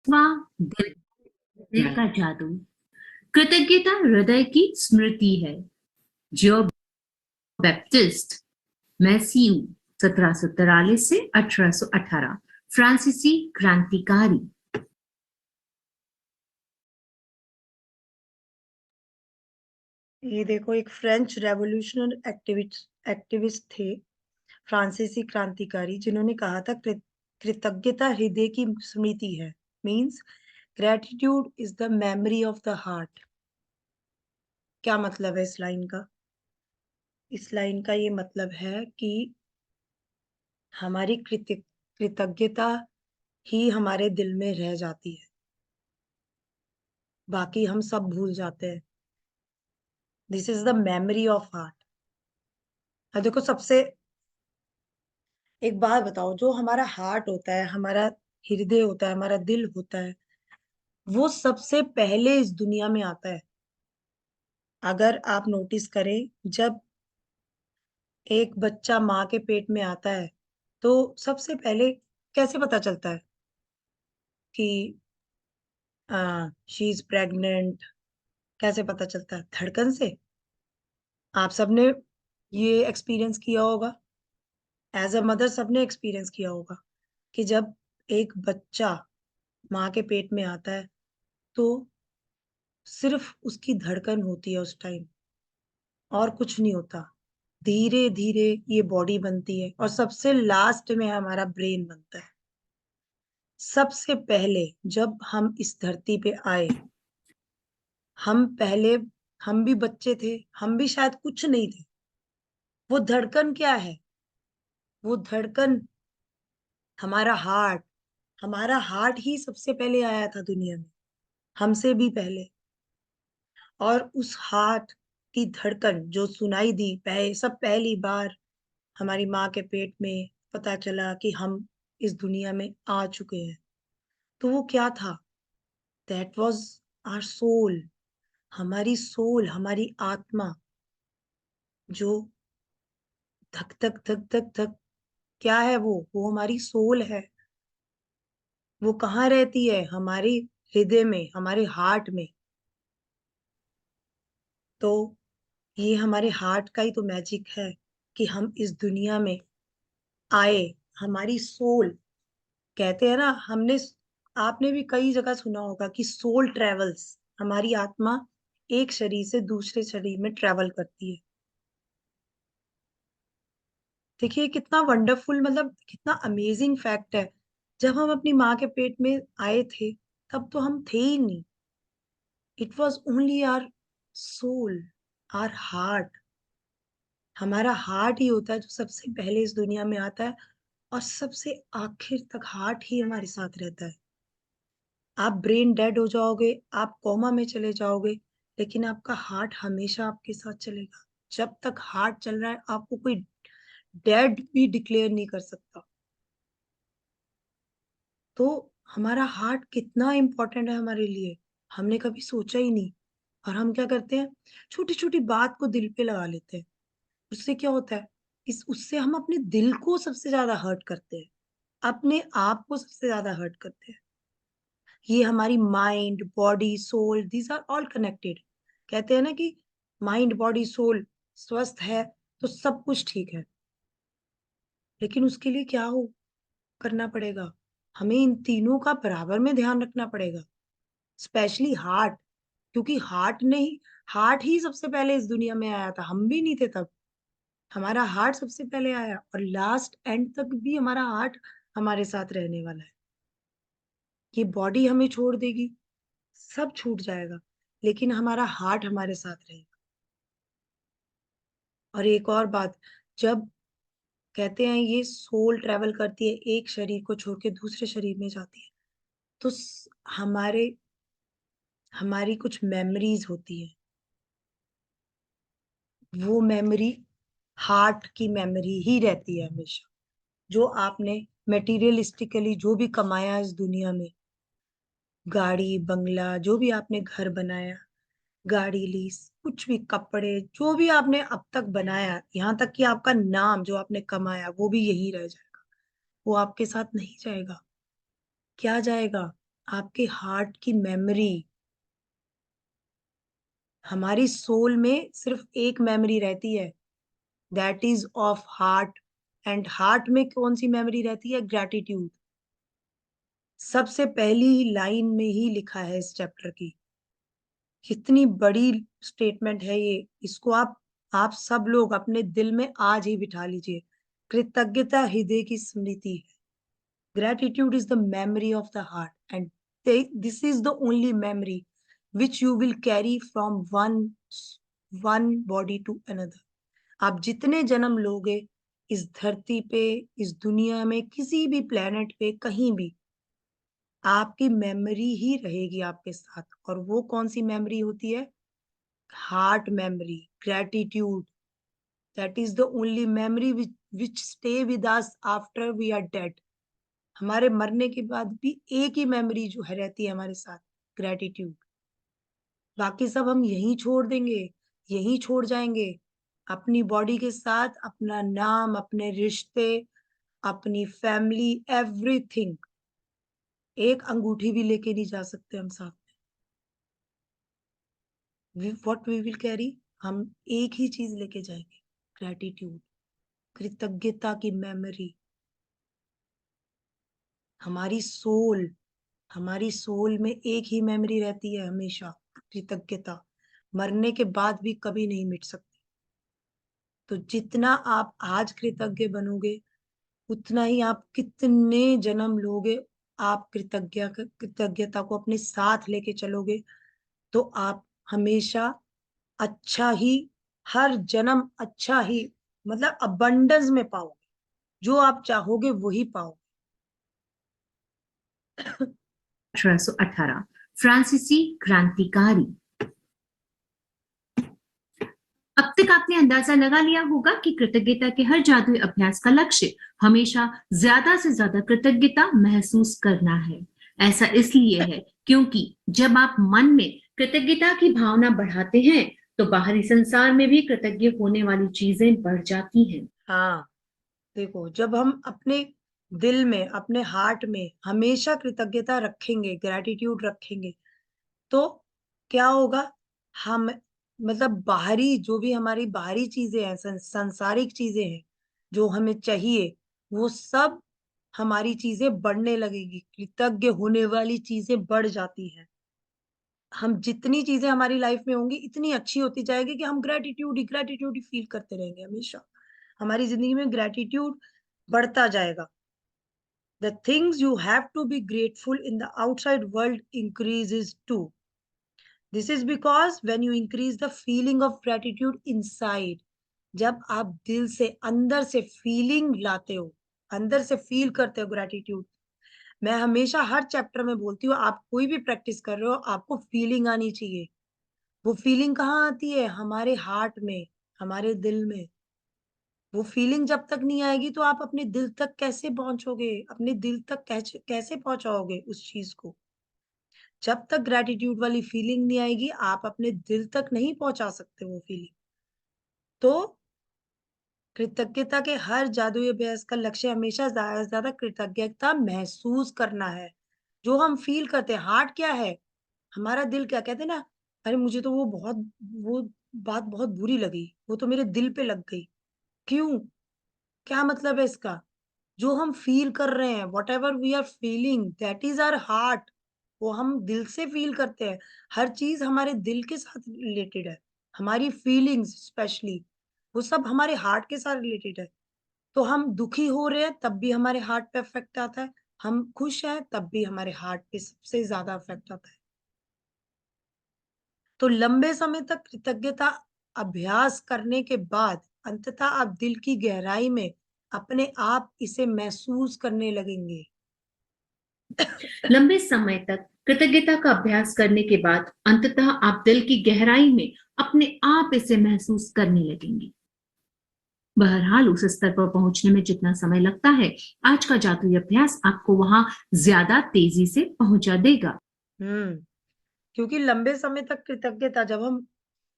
दिल दिल का जादू। कृतज्ञता हृदय की स्मृति है। जो बैप्टिस्ट मैस्यू 1743 से 1818, फ्रांसीसी क्रांतिकारी। ये देखो, एक फ्रेंच रेवोल्यूशनरी एक्टिविस्ट थे, फ्रांसीसी क्रांतिकारी, जिन्होंने कहा था कृतज्ञता हृदय की स्मृति है। Means gratitude is the memory of the heart. क्या मतलब है इस लाइन का? इस लाइन का ये मतलब है कि हमारी कृतज्ञता ही हमारे दिल में रह जाती है, बाकी हम सब भूल जाते हैं। This is the memory of heart. अब देखो, सबसे एक बात बताओ, जो हमारा हार्ट होता है, हमारा हृदय होता है, हमारा दिल होता है, वो सबसे पहले इस दुनिया में आता है। अगर आप नोटिस करें, जब एक बच्चा माँ के पेट में आता है, तो सबसे पहले कैसे पता चलता है कि शी इज प्रेग्नेंट? कैसे पता चलता है? धड़कन से। आप सबने ये एक्सपीरियंस किया होगा, एज अ मदर सबने एक्सपीरियंस किया होगा कि जब एक बच्चा माँ के पेट में आता है, तो सिर्फ उसकी धड़कन होती है उस टाइम, और कुछ नहीं होता। धीरे धीरे ये बॉडी बनती है, और सबसे लास्ट में हमारा ब्रेन बनता है। सबसे पहले जब हम इस धरती पे आए, हम पहले, हम भी बच्चे थे, हम भी शायद कुछ नहीं थे। वो धड़कन क्या है? वो धड़कन हमारा हार्ट। हमारा हार्ट ही सबसे पहले आया था दुनिया में, हमसे भी पहले। और उस हार्ट की धड़कन जो सुनाई दी सब पहली बार हमारी माँ के पेट में, पता चला कि हम इस दुनिया में आ चुके हैं, तो वो क्या था? That was our soul. हमारी सोल, हमारी आत्मा, जो धक धक धक धक धक, क्या है वो हमारी सोल है। वो कहाँ रहती है? हमारे हृदय में, हमारे हार्ट में। तो ये हमारे हार्ट का ही तो मैजिक है कि हम इस दुनिया में आए। हमारी सोल, कहते हैं ना, आपने भी कई जगह सुना होगा कि सोल ट्रेवल्स। हमारी आत्मा एक शरीर से दूसरे शरीर में ट्रेवल करती है। देखिए कितना वंडरफुल, मतलब कितना अमेजिंग फैक्ट है। जब हम अपनी माँ के पेट में आए थे, तब तो हम थे ही नहीं। It was only our soul, our heart. हमारा हार्ट ही होता है जो सबसे पहले इस दुनिया में आता है, और सबसे आखिर तक हार्ट ही हमारे साथ रहता है। आप ब्रेन डेड हो जाओगे, आप कोमा में चले जाओगे, लेकिन आपका हार्ट हमेशा आपके साथ चलेगा। जब तक हार्ट चल रहा है, आपको कोई डेड भी डिक्लेयर नहीं कर सकता। तो हमारा हार्ट कितना इम्पोर्टेंट है हमारे लिए, हमने कभी सोचा ही नहीं। और हम क्या करते हैं? छोटी छोटी बात को दिल पे लगा लेते हैं। उससे क्या होता है? इस उससे हम अपने दिल को सबसे ज्यादा हर्ट करते हैं, अपने आप को सबसे ज्यादा हर्ट करते हैं। ये हमारी mind, body, soul, these are all connected. कहते हैं ना कि माइंड, बॉडी, सोल स्वस्थ है तो सब कुछ ठीक है। लेकिन उसके लिए क्या हो करना पड़ेगा? हमें इन तीनों का बराबर में ध्यान रखना पड़ेगा, स्पेशली हार्ट। क्योंकि हार्ट ही सबसे पहले इस दुनिया में आया था, हम भी नहीं थे तब। हमारा हार्ट सबसे पहले आया, और लास्ट एंड तक भी हमारा हार्ट हमारे साथ रहने वाला है। ये बॉडी हमें छोड़ देगी, सब छूट जाएगा, लेकिन हमारा हार्ट हमारे साथ रहेगा। और एक और बात, जब कहते हैं ये सोल ट्रेवल करती है, एक शरीर को छोड़ के दूसरे शरीर में जाती है, तो हमारी कुछ मेमोरीज होती है। वो मेमोरी हार्ट की मेमोरी ही रहती है हमेशा। जो आपने मेटीरियलिस्टिकली जो भी कमाया इस दुनिया में, गाड़ी बंगला, जो भी आपने घर बनाया, गाड़ी ली, कुछ भी कपड़े, जो भी आपने अब तक बनाया, यहाँ तक कि आपका नाम जो आपने कमाया, वो भी यही रह जाएगा। वो आपके साथ नहीं जाएगा। क्या जाएगा? आपके हार्ट की मेमोरी, हमारी सोल में सिर्फ एक मेमोरी रहती है, that is of heart. And heart में कौन सी मेमोरी रहती है? ग्रैटिट्यूड। सबसे पहली लाइन में ही लिखा है इस चैप्टर की। कितनी बड़ी स्टेटमेंट है ये, इसको आप सब लोग अपने दिल में आज ही बिठा लीजिए। कृतज्ञता हृदय की स्मृति है। Gratitude is the memory of the heart, and this is the only memory which you will carry from one body to another. आप जितने जन्म लोगे इस धरती पे, इस दुनिया में, किसी भी प्लेनेट पे, कहीं भी, आपकी मेमोरी ही रहेगी आपके साथ। और वो कौन सी मेमोरी होती है? Heart memory, gratitude. That is the only memory which stay with us after we are dead. हमारे मरने के बाद भी एक ही मेमोरी जो है रहती है हमारे साथ, ग्रेटिट्यूड। बाकी सब हम यहीं छोड़ देंगे, यहीं छोड़ जाएंगे। अपनी बॉडी के साथ अपना नाम, अपने रिश्ते, अपनी फैमिली, एवरीथिंग। एक अंगूठी भी लेके नहीं जा सकते हम साथ में। What we will carry? हम एक ही चीज लेके जाएंगे, ग्रेटिट्यूड, कृतज्ञता की मेमोरी। हमारी सोल, हमारी सोल में एक ही मेमोरी रहती है हमेशा, कृतज्ञता। मरने के बाद भी कभी नहीं मिट सकती। तो जितना आप आज कृतज्ञ बनोगे, उतना ही आप कितने जन्म लोगे। आप कृतज्ञता को अपने साथ लेके चलोगे तो आप हमेशा अच्छा ही, हर जन्म अच्छा ही, मतलब अबंडेंस में पाओगे। जो आप चाहोगे वही पाओगे। 1818 फ्रांसीसी क्रांतिकारी। अब तक आपने अंदाजा लगा लिया होगा कि कृतज्ञता के हर जादुई अभ्यास का लक्ष्य हमेशा ज्यादा से ज्यादा कृतज्ञता महसूस करना है। ऐसा इसलिए है क्योंकि जब आप मन में कृतज्ञता की भावना बढ़ाते हैं तो बाहरी संसार में भी कृतज्ञ होने वाली चीजें बढ़ जाती हैं। हाँ, देखो, जब हम अपने दिल में, अपने हार्ट में हमेशा कृतज्ञता रखेंगे, ग्रेटिट्यूड रखेंगे, तो क्या होगा? हम, मतलब बाहरी, जो भी हमारी बाहरी चीजें हैं, संसारिक चीजें हैं जो हमें चाहिए, वो सब हमारी चीजें बढ़ने लगेगी। कृतज्ञ होने वाली चीजें बढ़ जाती हैं। हम जितनी चीजें हमारी लाइफ में होंगी इतनी अच्छी होती जाएगी कि हम ग्रेटिट्यूड ही फील करते रहेंगे हमेशा। हमारी जिंदगी में ग्रेटिट्यूड बढ़ता जाएगा। The things you have to be grateful in the outside world increases too. This is because when you increase the feeling of gratitude inside, जब आप दिल से, अंदर से फीलिंग लाते हो, अंदर से फील करते हो ग्रेटिट्यूड। मैं हमेशा हर चैप्टर में बोलती हूँ, आप कोई भी प्रैक्टिस कर रहे हो, आपको फीलिंग आनी चाहिए। वो फीलिंग कहाँ आती है? हमारे हार्ट में, हमारे दिल में। वो फीलिंग जब तक नहीं आएगी तो आप अपने दिल तक कैसे पहुंचोगे? अपने दिल तक कैसे कैसे पहुंचाओगे उस चीज को? जब तक ग्रेटिट्यूड वाली फीलिंग नहीं आएगी, आप अपने दिल तक नहीं पहुंचा सकते वो फीलिंग। तो कृतज्ञता के हर जादुई अभ्यास का लक्ष्य हमेशा ज्यादा से ज्यादा कृतज्ञता महसूस करना है। जो हम फील करते हैं, हार्ट क्या है, हमारा दिल क्या कहते हैं ना, अरे मुझे तो वो बात बहुत बुरी लगी, वो तो मेरे दिल पे लग गई। क्यों? क्या मतलब है इसका? जो हम फील कर रहे हैं, whatever we are feeling, that is our heart. वो हम दिल से फील करते हैं। हर चीज हमारे दिल के साथ रिलेटेड है। हमारी फीलिंग्स स्पेशली, वो सब हमारे हार्ट के साथ रिलेटेड है। तो हम दुखी हो रहे हैं तब भी हमारे हार्ट पे इफेक्ट आता है, हम खुश हैं तब भी हमारे हार्ट पे सबसे ज्यादा इफेक्ट आता है। तो लंबे समय तक कृतज्ञता अभ्यास करने के बाद अंततः आप दिल की गहराई में अपने आप इसे महसूस करने लगेंगे। लंबे समय तक कृतज्ञता का अभ्यास करने के बाद अंततः आप दिल की गहराई में अपने आप इसे महसूस करने लगेंगे। बहरहाल उस स्तर पर पहुंचने में जितना समय लगता है, आज का जादुई अभ्यास आपको वहां ज्यादा तेजी से पहुंचा देगा। क्योंकि लंबे समय तक कृतज्ञता, जब हम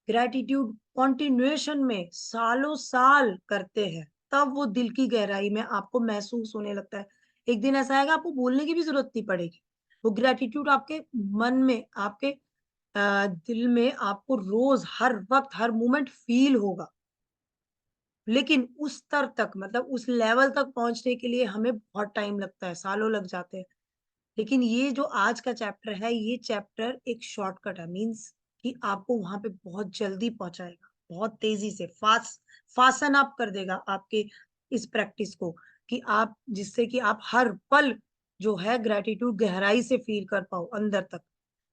ग्रेटिट्यूड कॉन्टिन्यूएशन में सालों साल करते हैं, तब वो दिल की गहराई में आपको महसूस होने लगता है। एक दिन ऐसा आएगा आपको बोलने की भी जरूरत नहीं पड़ेगी। वो ग्रैटिट्यूड आपके मन में, आपके दिल में आपको रोज हर वक्त हर मोमेंट फील होगा। लेकिन उस स्तर तक, मतलब उस लेवल तक पहुंचने के लिए हमें बहुत टाइम लगता है, सालों लग जाते हैं। लेकिन ये जो आज का चैप्टर है, ये चैप्टर एक शॉर्टकट है, मीन्स कि आपको वहां पे बहुत जल्दी पहुंचाएगा, बहुत तेजी से फासन अप कर देगा आपके इस प्रैक्टिस को, कि आप, जिससे कि आप हर पल जो है ग्रेटिट्यूड गहराई से फील कर पाओ अंदर तक।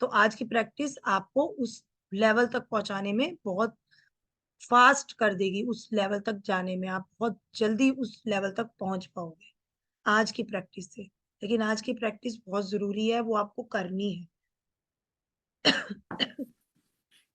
तो आज की प्रैक्टिस आपको उस लेवल तक पहुंचाने में बहुत फास्ट कर देगी, उस लेवल तक जाने में आप बहुत जल्दी उस लेवल तक पहुंच पाओगे आज की प्रैक्टिस से। लेकिन आज की प्रैक्टिस बहुत ज़रूरी है, वो आपको करनी है।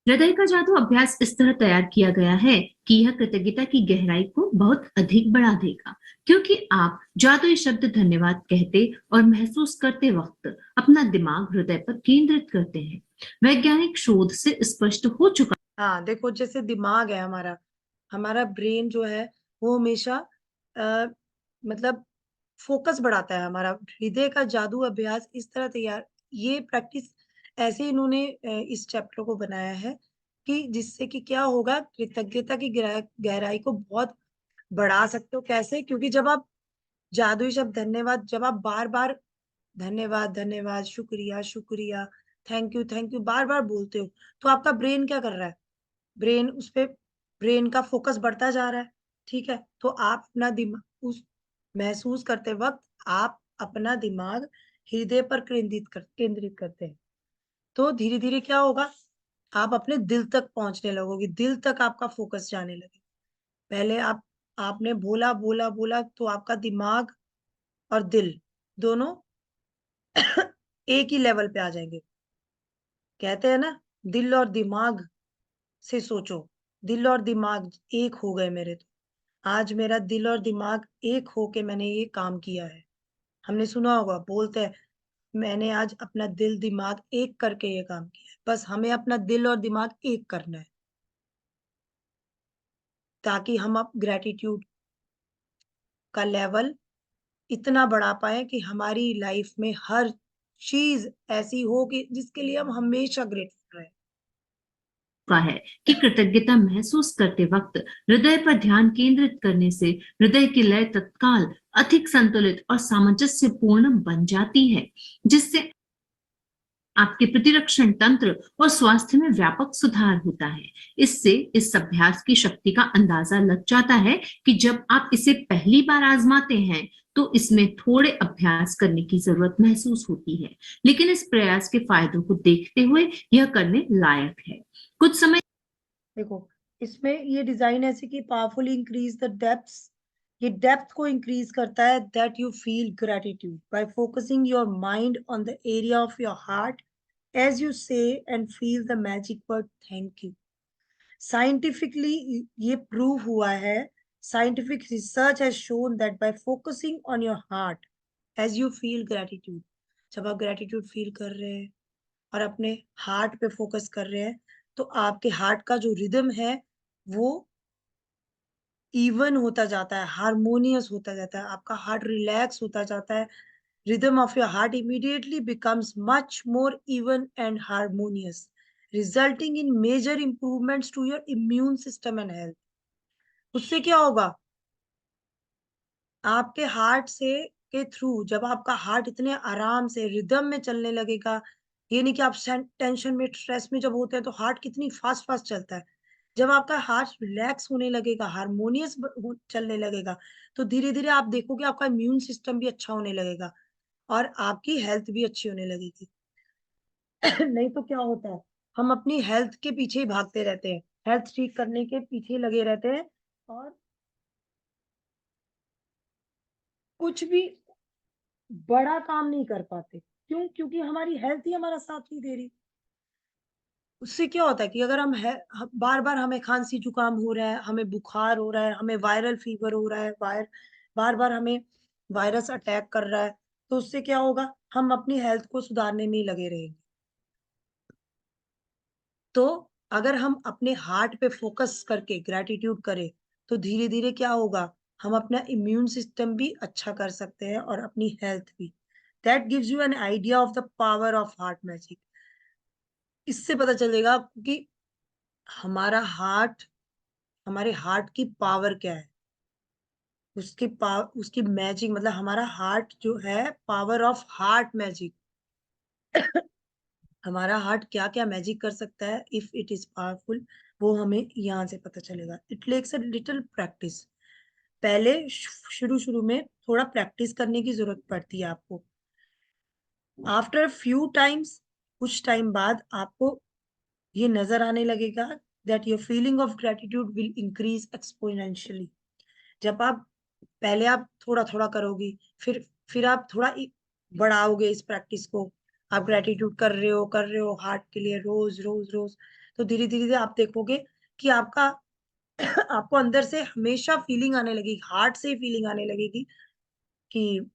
हृदय का जादू अभ्यास इस तरह तैयार किया गया है कि यह कृतज्ञता की गहराई को बहुत अधिक बढ़ा देगा, क्योंकि आप जादुई शब्द धन्यवाद कहते और महसूस करते वक्त अपना दिमाग हृदय पर केंद्रित करते हैं। वैज्ञानिक शोध से स्पष्ट हो चुका हाँ, देखो जैसे दिमाग है हमारा, हमारा ब्रेन जो है वो हमेशा अ, मतलब फ़ोकस बढ़ाता है हमारा। हृदय का जादू अभ्यास इस तरह तैयार, ये प्रैक्टिस ऐसे इन्होंने इस चैप्टर को बनाया है कि जिससे कि क्या होगा, कृतज्ञता की गहराई को बहुत बढ़ा सकते हो। कैसे? क्योंकि जब आप जादुई शब्द धन्यवाद, जब आप बार-बार धन्यवाद, धन्यवाद, शुक्रिया, शुक्रिया, थैंक यू बार-बार बोलते हो, तो आपका ब्रेन क्या कर रहा है? ब्रेन उस पे ब्रेन का फ़ोकस बढ़ता जा रहा है, ठीक है? तो आप अपना उस महसूस करते वक़्त आप अपना दिमाग हृदय पर केंद्रित करते हैं। तो धीरे-धीरे क्या होगा, आप अपने दिल तक पहुँचने लगोगे, दिल तक आपका फ़ोकस जाने लगेगा। पहले आपने बोला, बोला, बोला तो आपका दिमाग और दिल दोनों एक ही लेवल पे आ जाएँगे। कहते हैं ना, दिल और दिमाग से सोचो, दिल और दिमाग एक हो गए मेरे तो। आज मेरा दिल और दिमाग एक होके मैंने ये काम किया है। हमने सुना होगा, बोलते हैं, मैंने आज अपना दिल-दिमाग एक करके ये काम किया है। बस हमें अपना दिल और दिमाग एक करना है, ताकि हम अब ग्रैटिट्यूड का लेवल इतना बढ़ा पाएँ कि हमारी लाइफ में हर चीज़ ऐसी हो कि जिसके लिए हम हमेशा ग्रेटफुल रहें। है कि कृतज्ञता महसूस करते वक्त हृदय पर ध्यान केंद्रित करने से हृदय की लय तत्काल अधिक संतुलित और सामंजस्यपूर्ण बन जाती है, जिससे आपके प्रतिरक्षण तंत्र और स्वास्थ्य में व्यापक सुधार होता है। इससे इस अभ्यास की शक्ति का अंदाजा लग जाता है कि जब आप इसे पहली बार आजमाते हैं तो इसमें थोड़े अभ्यास करने की जरूरत महसूस होती है, लेकिन इस प्रयास के फायदों को देखते हुए यह करने लायक है। कुछ समय देखो, इसमें ये डिज़ाइन ऐसे कि पावरफुली इंक्रीज़ द डेप्थ्स, ये डेप्थ को इंक्रीज़ करता है that you feel gratitude by focusing your mind on the area of your heart as you say and feel the magic word thank you. Scientifically ये prove हुआ है, scientific research has shown that by focusing on your heart as you feel gratitude, जब आप gratitude feel कर रहे हैं और अपने हार्ट पे फोकस कर रहे हैं, तो आपके हार्ट का जो रिदम है, वो इवन होता जाता है, हार्मोनियस होता जाता है, आपका हार्ट रिलैक्स होता जाता है। Rhythm of your heart immediately becomes much more even and harmonious, resulting in major improvements to your immune system and health. उससे क्या होगा, आपके हार्ट से के थ्रू जब आपका हार्ट इतने आराम से रिदम में चलने लगेगा, ये नहीं कि आप टेंशन में, स्ट्रेस में जब होते हैं तो हार्ट कितनी फास्ट फास्ट चलता है। जब आपका हार्ट रिलैक्स होने लगेगा, हार्मोनियस चलने लगेगा, तो धीरे धीरे आप देखोगे आपका इम्यून सिस्टम भी अच्छा होने लगेगा और आपकी हेल्थ भी अच्छी होने लगेगी। नहीं तो क्या होता है, हम अपनी हेल्थ के पीछे ही भागते रहते हैं, हेल्थ ठीक करने के पीछे लगे रहते हैं और कुछ भी बड़ा काम नहीं कर पाते। क्यों? क्योंकि हमारी हेल्थ ही हमारा साथ नहीं दे रही। उससे क्या होता है कि अगर हम है ह बार-बार हमें खाँसी-जुकाम हो रहा है, हमें बुखार हो रहा है, हमें वायरल फीवर हो रहा है, बार-बार हमें वायरस अटैक कर रहा है, तो उससे क्या होगा? हम अपनी हेल्थ को सुधारने में ही लगे रहेंगे। तो अगर हम अपने हार्ट पे फ़ोकस करके ग्रैटिट्यूड करें, तो धीरे-धीरे क्या होगा? हम अपना इम्यून सिस्टम भी अच्छा कर सकते हैं और अपनी हेल्थ भी। That gives you an idea of the power of heart magic. इससे पता चलेगा कि हमारा हार्ट, हमारे हार्ट की पावर क्या है, उसकी मैजिक, मतलब हमारा हार्ट जो है, पावर ऑफ हार्ट मैजिक। हमारा हार्ट क्या क्या मैजिक कर सकता है इफ इट इज पावरफुल, वो हमें यहाँ से पता चलेगा। It takes a little practice. पहले शुरू शुरू में थोड़ा प्रैक्टिस करने की जरूरत पड़ती है आपको। आफ्टर फ्यू टाइम्स, कुछ टाइम बाद आपको ये नजर आने लगेगा that your feeling of gratitude will increase exponentially. जब आप पहले आप थोड़ा थोड़ा करोगी, फिर आप थोड़ा बढ़ाओगे इस प्रैक्टिस को। आप ग्रेटिट्यूड कर रहे हो हार्ट के लिए रोज रोज रोज, तो धीरे धीरे आप देखोगे कि आपका आपको अंदर से हमेशा फीलिंग आने लगेगी, हार्ट से फीलिंग आने लगेगी कि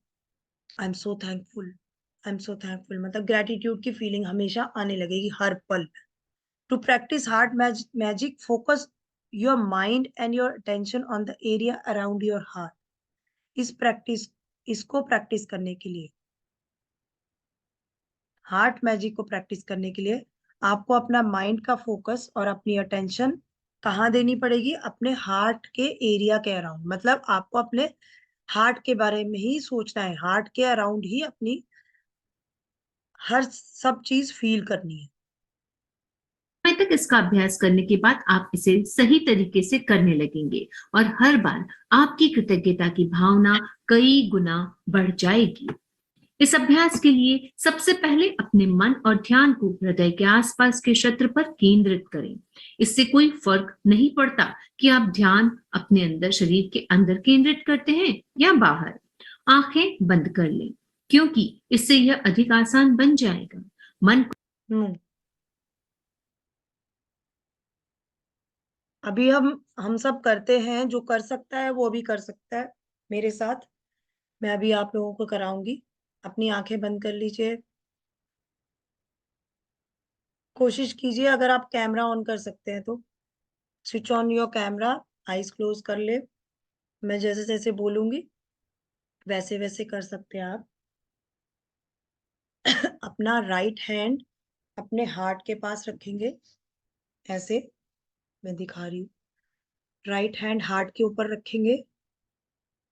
I am so thankful, I am so thankful, मतलब ग्रेटिट्यूड की फीलिंग हमेशा आने लगेगी हर पल। To practice heart magic, focus your mind and your attention on the area around your heart. इस प्रैक्टिस इसको प्रैक्टिस करने के लिए, हार्ट मैजिक को प्रैक्टिस करने के लिए, आपको अपना माइंड का फोकस और अपनी अटेंशन कहाँ देनी पड़ेगी? अपने हार्ट के एरिया के अराउंड। मतलब आपको अपने हार्ट के बारे में ही सोचना है, हार्ट के अराउंड ही अपनी हर सब चीज फील करनी है। समय तक इसका अभ्यास करने के बाद आप इसे सही तरीके से करने लगेंगे और हर बार आपकी कृतज्ञता की भावना कई गुना बढ़ जाएगी। इस अभ्यास के लिए सबसे पहले अपने मन और ध्यान को हृदय के आसपास के क्षेत्र पर केंद्रित करें। इससे कोई फर्क नहीं पड़ता कि आप ध्यान अपने अंदर, शरीर के अंदर केंद्रित करते हैं या बाहर। आंखें बंद कर लें, क्योंकि इससे यह अधिक आसान बन जाएगा। मन हम्म अभी हम सब करते हैं, जो कर सकता है वो भी कर सकता है मेरे साथ। मैं अभी आप लोगों को कराऊंगी। अपनी आंखें बंद कर लीजिए। कोशिश कीजिए, अगर आप कैमरा ऑन कर सकते हैं तो switch on your camera, eyes close कर ले। मैं जैसे जैसे बोलूंगी वैसे वैसे कर सकते हैं आप। अपना राइट हैंड अपने हार्ट के पास रखेंगे, ऐसे मैं दिखा रही हूँ। राइट हैंड हार्ट के ऊपर रखेंगे।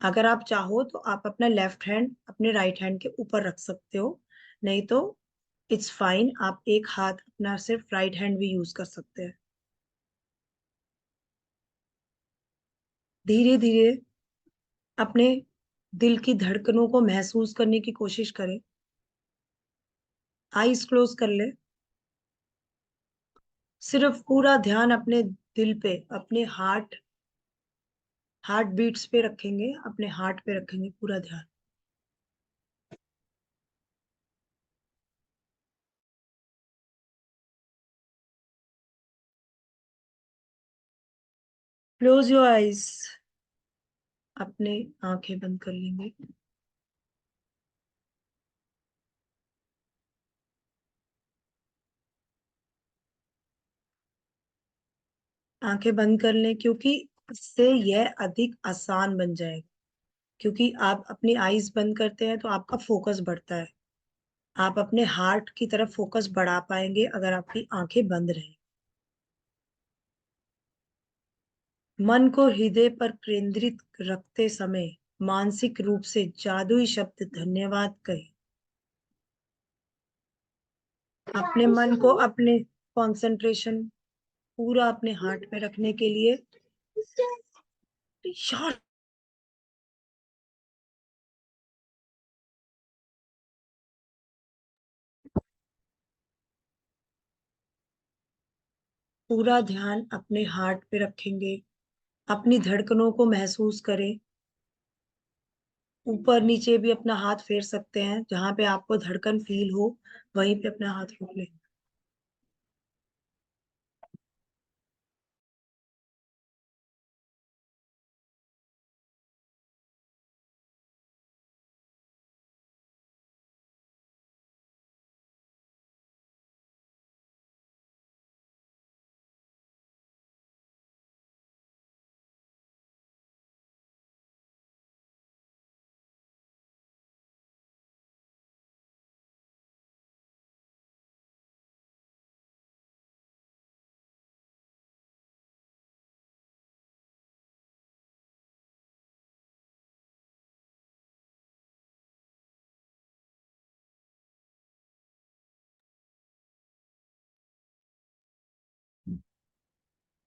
अगर आप चाहो तो आप अपना लेफ्ट हैंड अपने राइट हैंड के ऊपर रख सकते हो, नहीं तो इट्स फाइन, आप एक हाथ अपना सिर्फ राइट हैंड भी यूज कर सकते हैं। धीरे धीरे अपने दिल की धड़कनों को महसूस करने की कोशिश करें। आईज क्लोज कर ले। सिर्फ पूरा ध्यान अपने दिल पे, अपने हार्ट बीट्स पे रखेंगे, अपने हार्ट पे रखेंगे पूरा ध्यान। Close your eyes. अपने आंखें बंद कर लेंगे। आंखें बंद कर लें, क्योंकि इससे यह अधिक आसान बन जाएगा। क्योंकि आप अपनी आईज बंद करते हैं तो आपका फोकस बढ़ता है। आप अपने हार्ट की तरफ फोकस बढ़ा पाएंगे अगर आपकी आंखें बंद रहें। मन को हृदय पर केंद्रित रखते समय मानसिक रूप से जादुई शब्द धन्यवाद कहें। अपने मन को, अपने कंसंट्रेशन पूरा अपने हार्ट में रखने के लिए शॉर्ट पूरा ध्यान अपने हार्ट पे रखेंगे। अपनी धड़कनों को महसूस करें। ऊपर नीचे भी अपना हाथ फेर सकते हैं, जहां पे आपको धड़कन फील हो वहीं पे अपना हाथ रोक लें।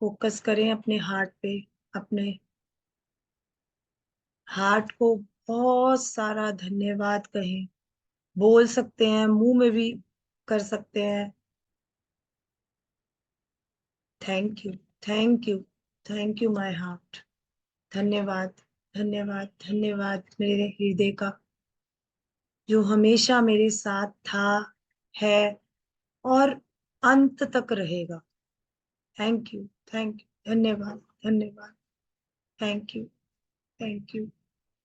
फोकस करें अपने हार्ट पे, अपने हार्ट को बहुत सारा धन्यवाद कहें। बोल सकते हैं, मुंह में भी कर सकते हैं। Thank you, thank you, thank you my heart. धन्यवाद, धन्यवाद, धन्यवाद मेरे हृदय का, जो हमेशा मेरे साथ था, है और अंत तक रहेगा। थैंक यू, थैंक यू, धन्यवाद, धन्यवाद, thank you, thank you,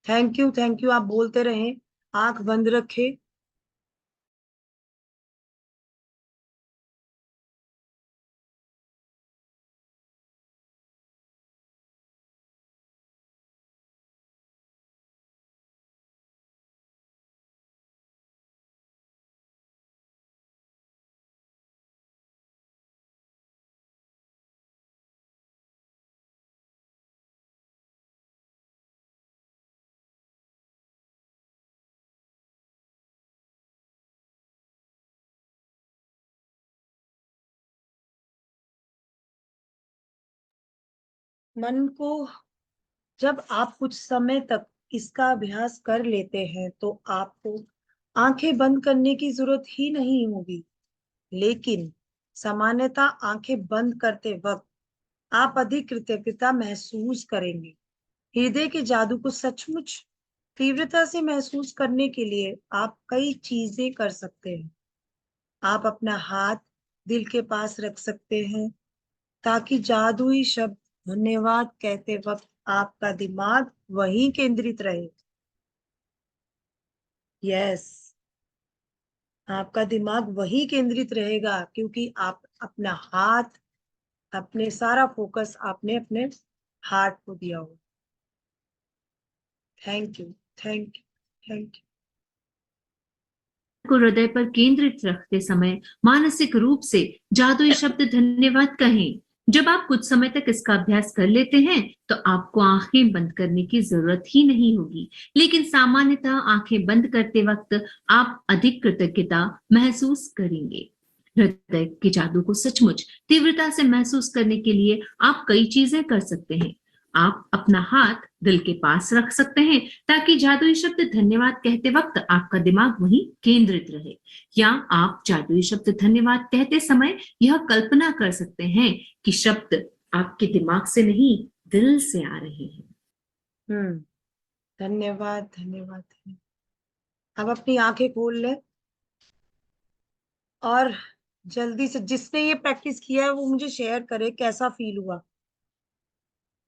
thank you, thank you. आप बोलते रहें, आंख बंद रखें। मन को जब आप कुछ समय तक इसका अभ्यास कर लेते हैं तो आपको आंखें बंद करने की जरूरत ही नहीं होगी। लेकिन सामान्यतः आंखें बंद करते वक्त आप अधिक कृतज्ञता महसूस करेंगे। हृदय के जादू को सचमुच तीव्रता से महसूस करने के लिए आप कई चीजें कर सकते हैं। आप अपना हाथ दिल के पास रख सकते हैं ताकि जादुई शब्द धन्यवाद कहते वक्त आपका दिमाग वहीं केंद्रित रहे। यस, आपका दिमाग वहीं केंद्रित रहेगा क्योंकि आप अपना हाथ, अपने सारा फोकस आपने अपने हार्ट को दिया हो। Thank you, thank you, thank you. को हृदय पर केंद्रित रखते समय मानसिक रूप से जादुई शब्द धन्यवाद कहें। जब आप कुछ समय तक इसका अभ्यास कर लेते हैं तो आपको आंखें बंद करने की जरूरत ही नहीं होगी। लेकिन सामान्यतः आंखें बंद करते वक्त आप अधिक कृतज्ञता महसूस करेंगे। हृदय के जादू को सचमुच तीव्रता से महसूस करने के लिए आप कई चीजें कर सकते हैं। आप अपना हाथ दिल के पास रख सकते हैं ताकि जादुई शब्द धन्यवाद कहते वक्त आपका दिमाग वहीं केंद्रित रहे। या आप जादुई शब्द धन्यवाद कहते समय यह कल्पना कर सकते हैं कि शब्द आपके दिमाग से नहीं, दिल से आ रहे हैं। धन्यवाद, धन्यवाद, धन्यवाद। अब अपनी आंखें खोल लें और जल्दी से जिसने ये प्रैक्टिस किया है वो मुझे शेयर करे कैसा फील हुआ।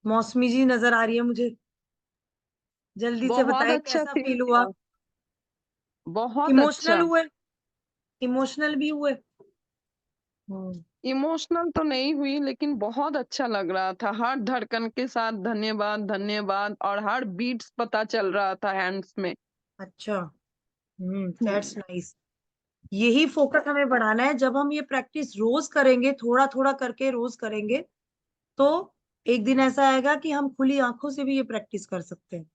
मौसमी जी नजर आ रही है मुझे, जल्दी से बहुत बताए अच्छा कैसा फील फील हुआ। हुआ, बहुत इमोशनल अच्छा। हुए, इमोशनल भी हुए। हम्म, इमोशनल तो नहीं हुई लेकिन बहुत अच्छा लग रहा था। हर धड़कन के साथ धन्यवाद, धन्यवाद और हर बीट्स पता चल रहा था हैंड्स में। अच्छा, हुँ, दैट्स नाइस। यही फोकस हमें बढ़ाना है। जब हम ये प्रैक्टिस रोज करेंगे, थोड़ा थोड़ा करके रोज करेंगे, तो एक दिन ऐसा आएगा कि हम खुली आंखों से भी ये प्रैक्टिस कर सकते हैं।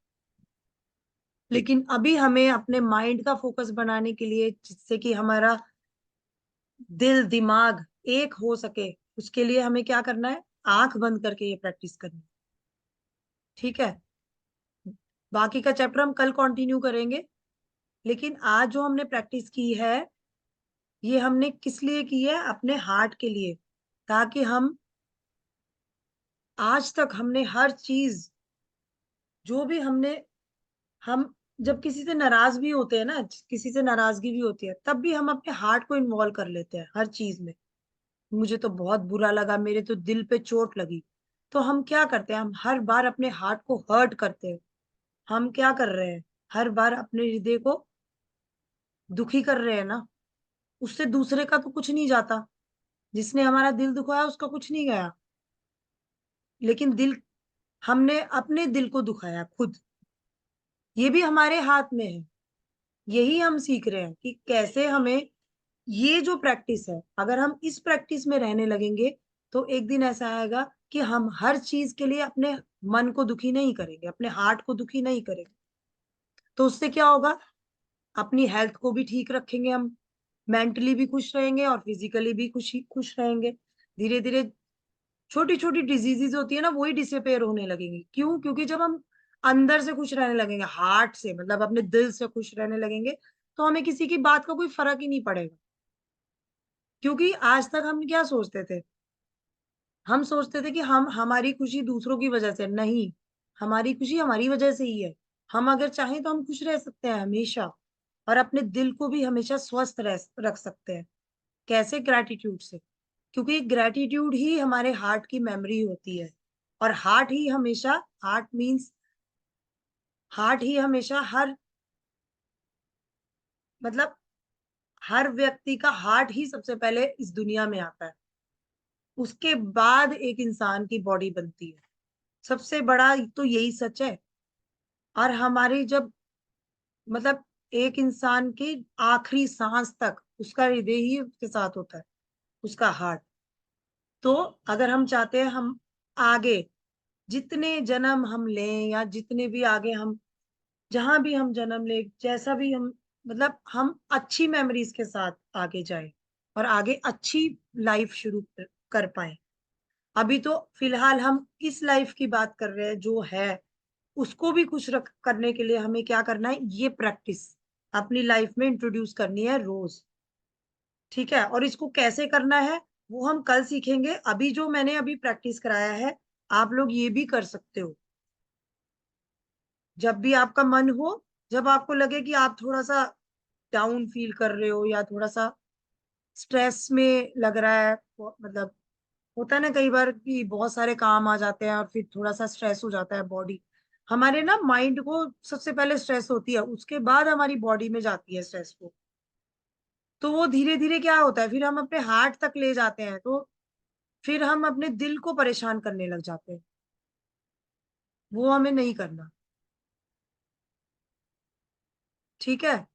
लेकिन अभी हमें अपने माइंड का फोकस बनाने के लिए, जिससे कि हमारा दिल दिमाग एक हो सके, उसके लिए हमें क्या करना है, आंख बंद करके ये प्रैक्टिस करनी है। ठीक है, बाकी का चैप्टर हम कल कंटिन्यू करेंगे। लेकिन आज जो हमने प्रैक्टिस की है, ये हमने किस लिए की है, अपने हार्ट के लिए, ताकि हम आज तक हमने हर चीज जो भी हमने, हम जब किसी से नाराज भी होते हैं ना, किसी से नाराजगी भी होती है, तब भी हम अपने हार्ट को इन्वॉल्व कर लेते हैं हर चीज में। मुझे तो बहुत बुरा लगा, मेरे तो दिल पे चोट लगी, तो हम क्या करते हैं, हम हर बार अपने हार्ट को हर्ट करते हैं। हम क्या कर रहे हैं, हर बार अपने हृदय को दुखी कर रहे हैं ना। उससे दूसरे का तो कुछ नहीं जाता, जिसने हमारा दिल दुखाया उसका कुछ नहीं गया। लेकिन दिल, हमने अपने दिल को दुखाया खुद। ये भी हमारे हाथ में है। यही हम सीख रहे हैं कि कैसे हमें, ये जो प्रैक्टिस है, अगर हम इस प्रैक्टिस में रहने लगेंगे तो एक दिन ऐसा आएगा कि हम हर चीज के लिए अपने मन को दुखी नहीं करेंगे, अपने हार्ट को दुखी नहीं करेंगे। तो उससे क्या होगा, अपनी हेल्थ को भी ठीक रखेंगे हम, मेंटली भी खुश रहेंगे और फिजिकली भी खुश रहेंगे। धीरे धीरे छोटी छोटी डिजीजेज होती है ना, वही डिसअपेयर होने लगेंगी। क्यों? क्योंकि जब हम अंदर से खुश रहने लगेंगे, हार्ट से, मतलब अपने दिल से खुश रहने लगेंगे, तो हमें किसी की बात का कोई फर्क ही नहीं पड़ेगा। क्योंकि आज तक हम क्या सोचते थे, हम सोचते थे कि हम हमारी खुशी दूसरों की वजह से नहीं, हमारी खुशी हमारी वजह से ही है। हम अगर चाहें तो हम खुश रह सकते हैं हमेशा, और अपने दिल को भी हमेशा स्वस्थ रख सकते हैं। कैसे? ग्रैटिट्यूड से। क्योंकि ग्रैटिट्यूड ही हमारे हार्ट की मेमोरी होती है, और हार्ट ही हमेशा, हार्ट मीन्स, हार्ट ही हमेशा हर, मतलब हर व्यक्ति का हार्ट ही सबसे पहले इस दुनिया में आता है। उसके बाद एक इंसान की बॉडी बनती है। सबसे बड़ा तो यही सच है। और हमारी जब, मतलब एक इंसान की आखिरी सांस तक उसका हृदय ही उसके साथ होता है, उसका हार्ट। तो अगर हम चाहते हैं हम आगे जितने जन्म हम लें, या जितने भी आगे हम, जहां भी हम जन्म ले, जैसा भी हम, मतलब हम अच्छी मेमोरीज के साथ आगे जाएं, और आगे अच्छी लाइफ शुरू कर पाए। अभी तो फिलहाल हम इस लाइफ की बात कर रहे हैं जो है, उसको भी खुश रख करने के लिए हमें क्या करना है, ये प्रैक्टिस अपनी लाइफ में इंट्रोड्यूस करनी है रोज। ठीक है? और इसको कैसे करना है वो हम कल सीखेंगे। अभी जो मैंने अभी प्रैक्टिस कराया है, आप लोग ये भी कर सकते हो। जब भी आपका मन हो, जब आपको लगे कि आप थोड़ा सा डाउन फील कर रहे हो, या थोड़ा सा स्ट्रेस में लग रहा है, मतलब होता है ना कई बार कि बहुत सारे काम आ जाते हैं और फिर थोड़ा सा स्ट्रेस हो जाता है बॉडी, हमारे ना माइंड को सबसे पहले स्ट्रेस होती है, उसके बाद हमारी बॉडी में जाती है स्ट्रेस को। तो वो धीरे धीरे क्या होता है, फिर हम अपने हार्ट तक ले जाते हैं, तो फिर हम अपने दिल को परेशान करने लग जाते हैं। वो हमें नहीं करना। ठीक है?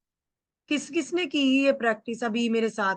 किस किसने की ये प्रैक्टिस अभी मेरे साथ?